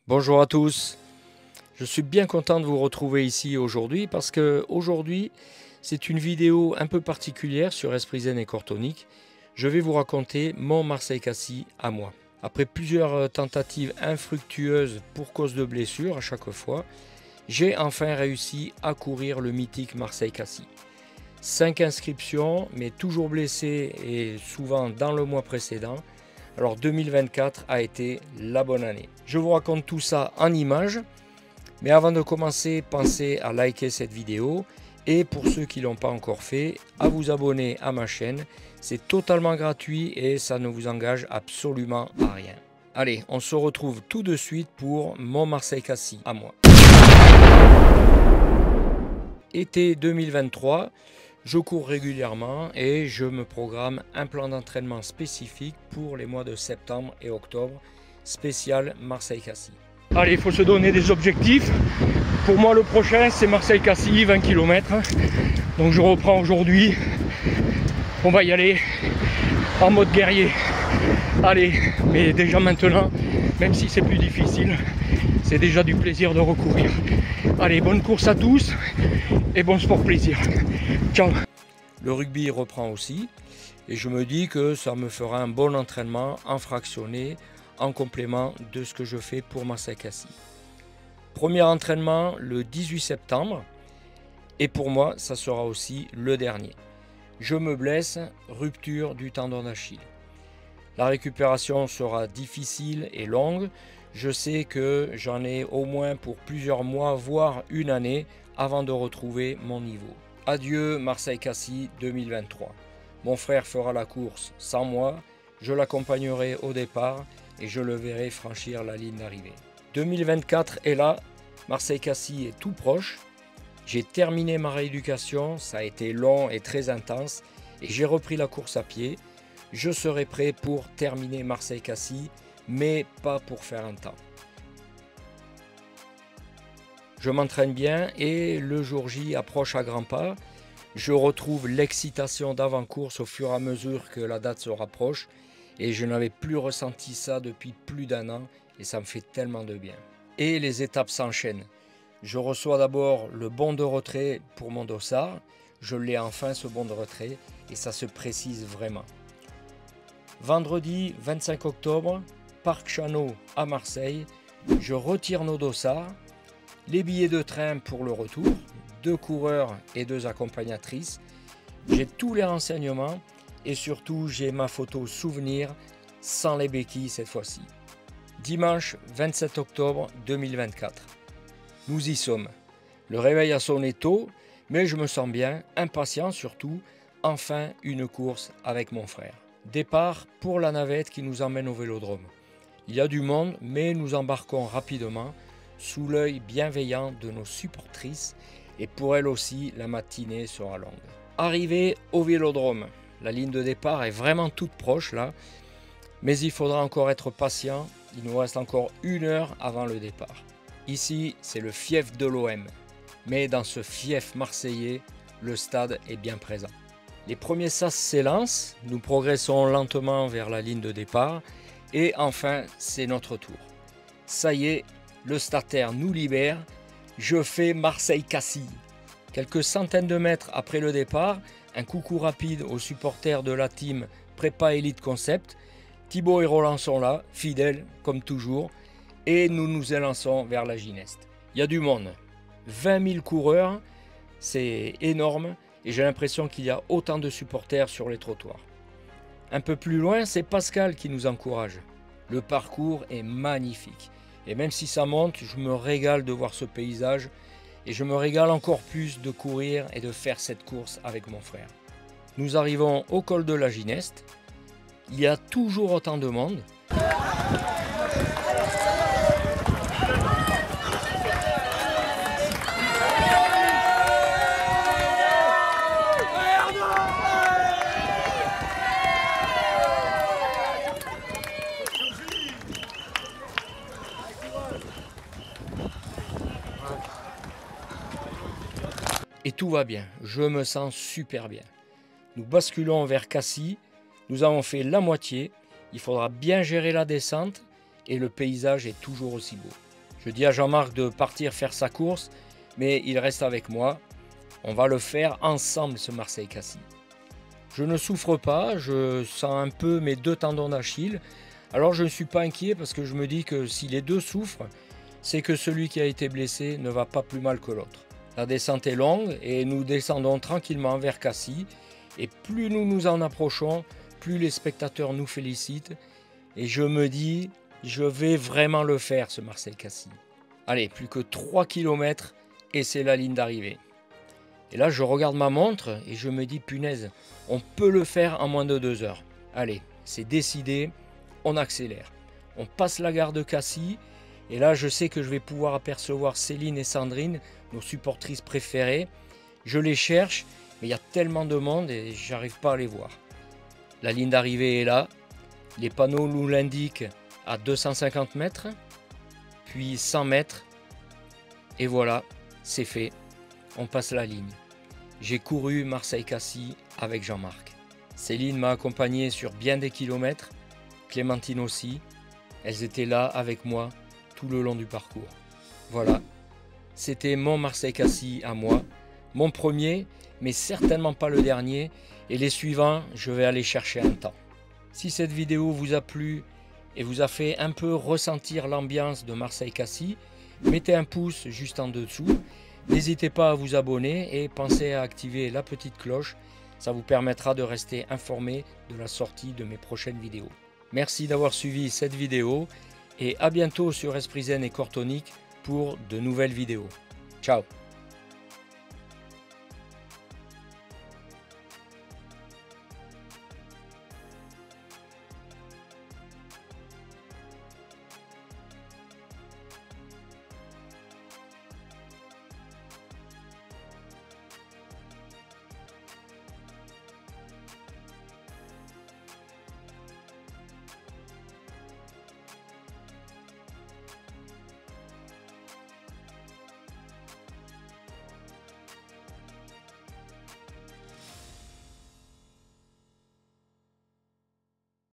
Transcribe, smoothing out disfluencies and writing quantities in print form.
Bonjour à tous, je suis bien content de vous retrouver ici aujourd'hui parce que aujourd'hui c'est une vidéo un peu particulière sur Esprit Zen et Corps Tonique. Je vais vous raconter mon Marseille-Cassis à moi. Après plusieurs tentatives infructueuses pour cause de blessures à chaque fois, j'ai enfin réussi à courir le mythique Marseille-Cassis. 5 inscriptions, mais toujours blessé et souvent dans le mois précédent. Alors 2024 a été la bonne année. Je vous raconte tout ça en images, mais avant de commencer, pensez à liker cette vidéo et pour ceux qui ne l'ont pas encore fait, à vous abonner à ma chaîne. C'est totalement gratuit et ça ne vous engage absolument à rien. Allez, on se retrouve tout de suite pour mon Marseille-Cassis à moi. Été 2023. Je cours régulièrement et je me programme un plan d'entraînement spécifique pour les mois de septembre et octobre, spécial Marseille-Cassis. Allez, il faut se donner des objectifs. Pour moi, le prochain, c'est Marseille-Cassis, 20 km. Donc je reprends aujourd'hui. On va y aller en mode guerrier. Allez, mais déjà maintenant, même si c'est plus difficile, c'est déjà du plaisir de recourir. Allez, bonne course à tous et bon sport plaisir. Ciao. Le rugby reprend aussi et je me dis que ça me fera un bon entraînement en fractionné en complément de ce que je fais pour Marseille-Cassis. Premier entraînement le 18 septembre et pour moi ça sera aussi le dernier. Je me blesse, rupture du tendon d'Achille. La récupération sera difficile et longue. Je sais que j'en ai au moins pour plusieurs mois, voire une année, avant de retrouver mon niveau. Adieu Marseille-Cassis 2023. Mon frère fera la course sans moi, je l'accompagnerai au départ et je le verrai franchir la ligne d'arrivée. 2024 est là, Marseille-Cassis est tout proche. J'ai terminé ma rééducation, ça a été long et très intense et j'ai repris la course à pied. Je serai prêt pour terminer Marseille-Cassis, mais pas pour faire un temps. Je m'entraîne bien et le jour J approche à grands pas. Je retrouve l'excitation d'avant-course au fur et à mesure que la date se rapproche et je n'avais plus ressenti ça depuis plus d'un an et ça me fait tellement de bien. Et les étapes s'enchaînent. Je reçois d'abord le bon de retrait pour mon dossard. Je l'ai enfin ce bon de retrait et ça se précise vraiment. Vendredi 25 octobre, Parc Chanot à Marseille, je retire nos dossards, les billets de train pour le retour, 2 coureurs et 2 accompagnatrices. J'ai tous les renseignements et surtout j'ai ma photo souvenir sans les béquilles cette fois-ci. Dimanche 27 octobre 2024. Nous y sommes. Le réveil a sonné tôt, mais je me sens bien, impatient surtout, enfin une course avec mon frère. Départ pour la navette qui nous emmène au vélodrome. Il y a du monde, mais nous embarquons rapidement sous l'œil bienveillant de nos supportrices et pour elles aussi, la matinée sera longue. Arrivé au vélodrome, la ligne de départ est vraiment toute proche là, mais il faudra encore être patient, il nous reste encore 1 heure avant le départ. Ici, c'est le fief de l'OM, mais dans ce fief marseillais, le stade est bien présent. Les premiers sas s'élancent, nous progressons lentement vers la ligne de départ et enfin c'est notre tour. Ça y est, le starter nous libère, je fais Marseille-Cassis. Quelques centaines de mètres après le départ, un coucou rapide aux supporters de la team Prépa Elite Concept. Thibaut et Roland sont là, fidèles comme toujours, et nous nous élançons vers la Gineste. Il y a du monde, 20 000 coureurs, c'est énorme. Et j'ai l'impression qu'il y a autant de supporters sur les trottoirs. Un peu plus loin, c'est Pascal qui nous encourage. Le parcours est magnifique. Et même si ça monte, je me régale de voir ce paysage. Et je me régale encore plus de courir et de faire cette course avec mon frère. Nous arrivons au col de la Gineste. Il y a toujours autant de monde. Et tout va bien, je me sens super bien. Nous basculons vers Cassis, nous avons fait la moitié, il faudra bien gérer la descente et le paysage est toujours aussi beau. Je dis à Jean-Marc de partir faire sa course, mais il reste avec moi. On va le faire ensemble, ce Marseille-Cassis. Je ne souffre pas, je sens un peu mes 2 tendons d'Achille. Alors je ne suis pas inquiet parce que je me dis que si les 2 souffrent, c'est que celui qui a été blessé ne va pas plus mal que l'autre. La descente est longue et nous descendons tranquillement vers Cassis. Et plus nous nous en approchons, plus les spectateurs nous félicitent. Et je me dis, je vais vraiment le faire, ce Marseille-Cassis. Allez, plus que 3 km et c'est la ligne d'arrivée. Et là, je regarde ma montre et je me dis, punaise, on peut le faire en moins de 2 heures. Allez, c'est décidé, on accélère. On passe la gare de Cassis et là, je sais que je vais pouvoir apercevoir Céline et Sandrine, nos supportrices préférées. Je les cherche, mais il y a tellement de monde et j'arrive pas à les voir. La ligne d'arrivée est là. Les panneaux nous l'indiquent à 250 mètres, puis 100 mètres. Et voilà, c'est fait. On passe la ligne. J'ai couru Marseille-Cassis avec Jean-Marc. Céline m'a accompagné sur bien des kilomètres, Clémentine aussi. Elles étaient là avec moi tout le long du parcours. Voilà, c'était mon Marseille-Cassis à moi, mon premier, mais certainement pas le dernier. Et les suivants, je vais aller chercher un temps. Si cette vidéo vous a plu et vous a fait un peu ressentir l'ambiance de Marseille-Cassis, mettez un pouce juste en dessous. N'hésitez pas à vous abonner et pensez à activer la petite cloche. Ça vous permettra de rester informé de la sortie de mes prochaines vidéos. Merci d'avoir suivi cette vidéo et à bientôt sur Esprit Zen et Corps Tonique pour de nouvelles vidéos. Ciao!